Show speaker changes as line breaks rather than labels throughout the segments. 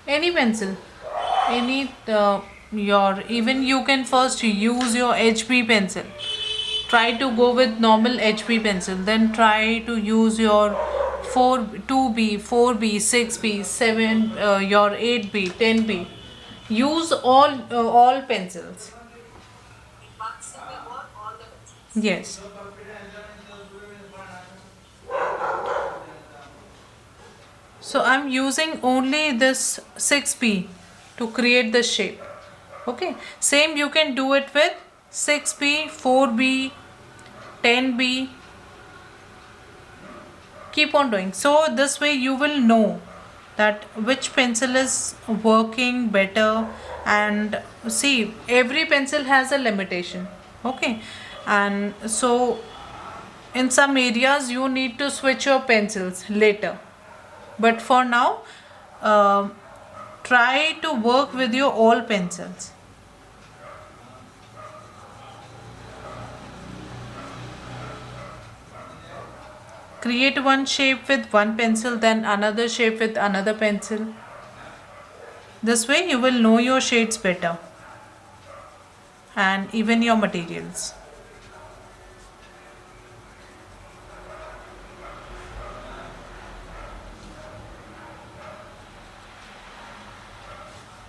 Any pencil, any your, even you can first use your HB pencil. Try to go with normal HB pencil, then try to use your 4 2B, 4B, 6B, 7, your 8B, 10B. Use all pencils. Yes. So I'm using only this 6B to create the shape. Okay. Same you can do it with 6B, 4B, 10B. Keep on doing. So this way you will know that which pencil is working better, and see, every pencil has a limitation. Okay. And so in some areas you need to switch your pencils later, but for now, uh, try to work with your all pencils. Create one shape with one pencil, then another shape with another pencil. This way you will know your shades better and even your materials.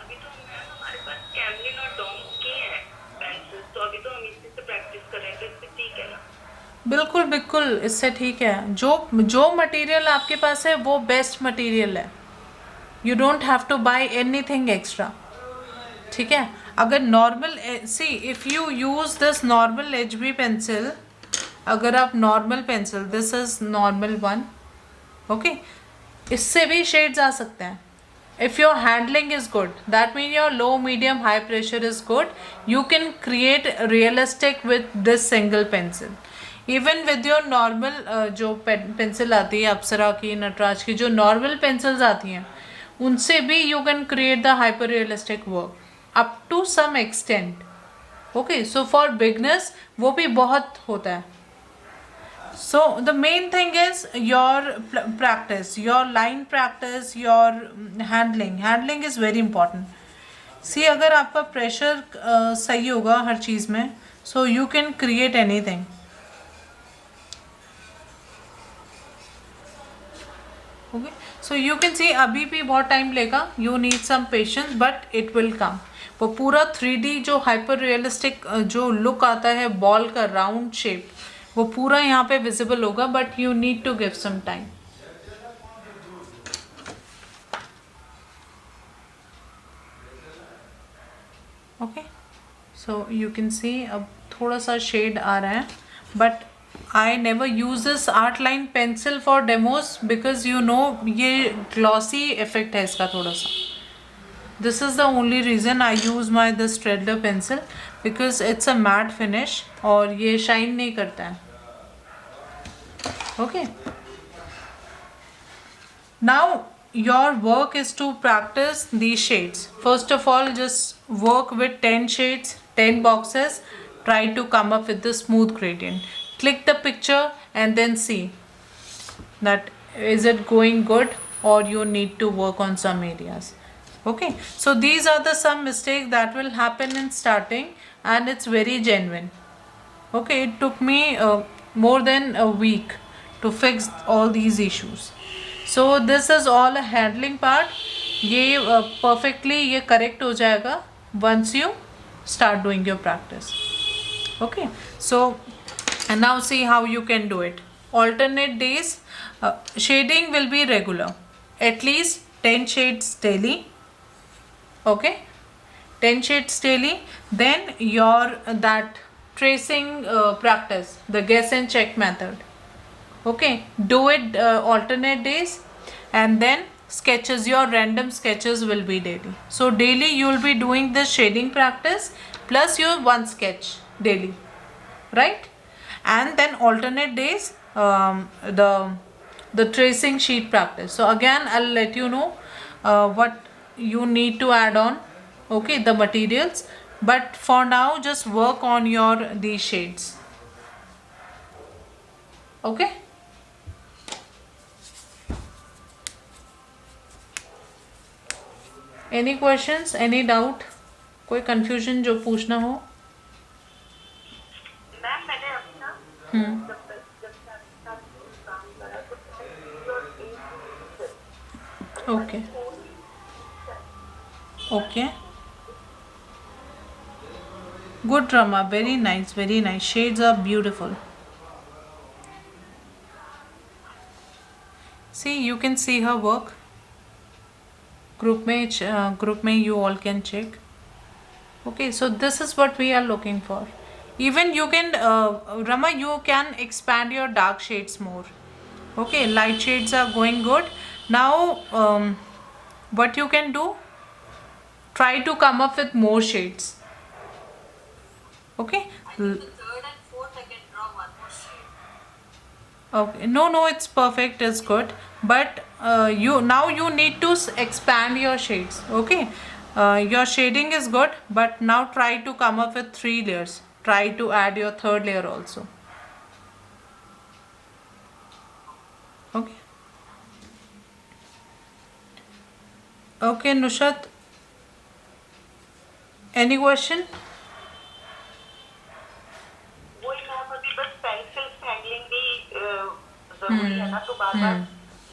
अभी तो ma'am हमारे पास कैमलिन और Doms की हैं pencils, तो अभी तो हम इसी से प्रैक्टिस कर रहे हैं, तो इससे ठीक है ना?
बिल्कुल बिल्कुल, इससे ठीक है। जो जो मटेरियल आपके पास है वो बेस्ट मटेरियल है। You don't have to buy anything extra. ठीक है। अगर normal, see, if you use this normal H B pencil, अगर आप normal pencil, this is normal one, okay, इससे भी शेड्स आ सकते हैं। if your handling is good, that means your low, medium, high pressure is good, you can create realistic with this single pencil. even with your normal जो pencil आती है अप्सरा की, नटराज की, जो नॉर्मल पेंसिल्स आती हैं, उनसे भी you can create the hyper realistic work up to some extent. Okay, so for beginners वो भी बहुत होता है। So the main thing is your practice, your line practice, your handling is very important. See, अगर आपका pressure सही होगा हर चीज़ में, so you can create anything. Okay, so you can see अभी भी बहुत टाइम लेगा, you need some patience, but it will come. वो पूरा 3D जो हाइपर रियलिस्टिक जो लुक आता है बॉल का राउंड शेप, वो पूरा यहाँ पे विजिबल होगा, but you need to give some time. Okay, so you can see अब थोड़ा सा शेड आ रहा है, but I never use this art line pencil for demos because you know ये ग्लॉसी इफेक्ट है इसका थोड़ा सा। This is the only reason I use my this Threadler pencil, because it's a matte finish और ये shine नहीं करता है। Okay. Now your work is to practice these shades. First of all, just work with 10 shades, 10 boxes. Try to come up with the smooth gradient. Click the picture and then see that is it going good or you need to work on some areas. Okay, so these are the some mistakes that will happen in starting, and it's very genuine. Okay, it took me more than a week to fix all these issues. So this is all a handling part. ये perfectly ये correct हो जाएगा once you start doing your practice. Okay, so and now see how you can do it. Alternate days, shading will be regular, at least 10 shades daily. Okay, 10 shades daily. Then your that tracing practice, the guess and check method. Okay, do it alternate days, and then sketches, your random sketches will be daily. So daily you will be doing the shading practice plus your one sketch daily, right? And then alternate days, the tracing sheet practice. So again I'll let you know what you need to add on, okay, the materials, but for now just work on your these shades. Okay, any questions, any doubt, कोई confusion जो पूछना हो?
Ma'am मैंने अभी ना
हम्म,
जब से आपके साथ काम करा तो पेंसिल और इंक से
ओके
थोड़ी
okay, good Rama, very nice very nice, shades are beautiful. See, you can see her work. Group में you all can check. Okay, so this is what we are looking for. Even you can, Rama, you can expand your dark shades more. Okay, light shades are going good. Now, what you can do? Try to come up with more shades. Okay.
I think the third and fourth I can draw one more shade.
Okay, no, it's perfect, it's good, but you need to expand your shades. Okay, your shading is good, but now try to come up with 3 layers. Try to add your third layer also. Okay. Okay, Nushat. Any question?
वही ma'am अभी बस pencil handling भी जरूरी है ना, तो बार बार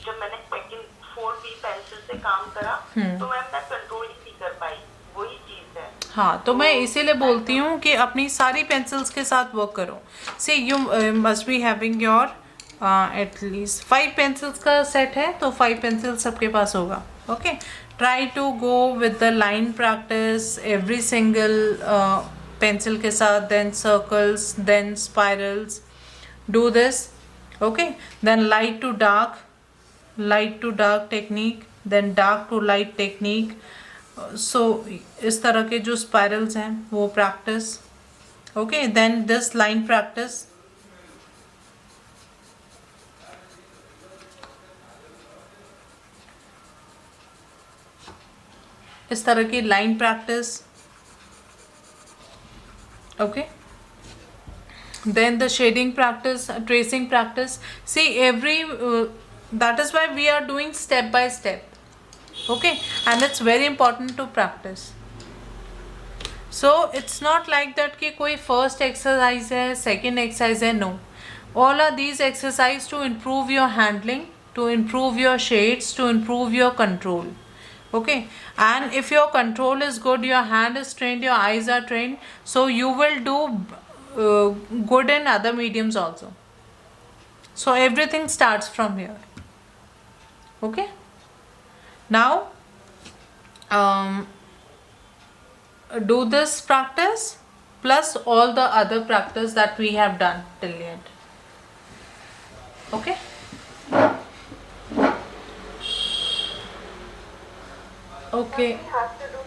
जब मैंने सेकंड 4B पेंसिल से काम करा तो मैम मैं कंट्रोल ही नहीं कर पाई, वही चीज है.
हाँ, तो मैं इसीलिए बोलती हूँ कि अपनी सारी पेंसिल्स के साथ वर्क करो. See you must be having your at least 5 pencils का सेट है, तो 5 पेंसिल सबके पास होगा. Okay, try to go with the line practice every single pencil के साथ, then circles, then spirals. Do this. Okay, then light to dark technique, then dark to light technique. So इस तरह के जो स्पाइरल्स हैं वो practice. Okay, then this line practice. इस तरह की line practice. Okay, then the shading practice, tracing practice. See, that is why we are doing step by step. Okay, and it's very important to practice. So it's not like that कि कोई first exercise है, second exercise है. No, all are these exercise to improve your handling, to improve your shades, to improve your control. Okay, and if your control is good, your hand is trained, your eyes are trained, so you will do good in other mediums also. So everything starts from here. Okay, now do this practice plus all the other practice that we have done till yet. Okay, okay.
We have to do